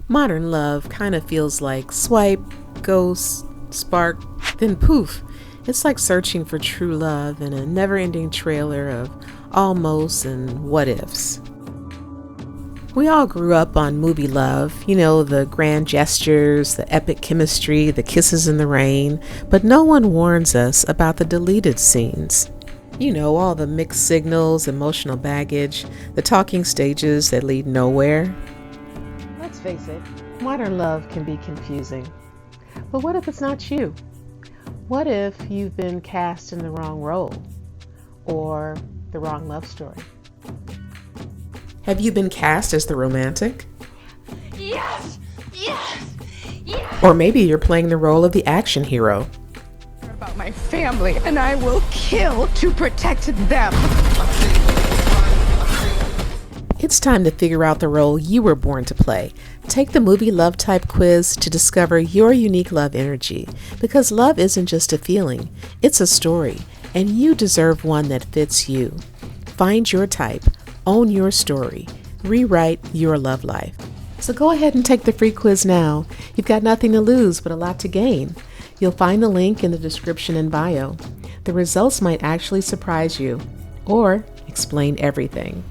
Modern love kind of feels like swipe, ghost, spark, then poof. It's like searching for true love in a never-ending trailer of almost and what ifs. We all grew up on movie love, the grand gestures, the epic chemistry, the kisses in the rain, but no one warns us about the deleted scenes. All the mixed signals, emotional baggage, the talking stages that lead nowhere. Let's face it, modern love can be confusing. But what if it's not you? What if you've been cast in the wrong role or the wrong love story? Have you been cast as the romantic? Yes! Yes! Yes! Or maybe you're playing the role of the action hero. About my family, and I will kill to protect them. It's time to figure out the role you were born to play. Take the movie love type quiz to discover your unique love energy, because love isn't just a feeling, it's a story, and you deserve one that fits you. Find your type, own your story, rewrite your love life. So go ahead and take the free quiz now. You've got nothing to lose but a lot to gain. You'll find the link in the description and bio. The results might actually surprise you or explain everything.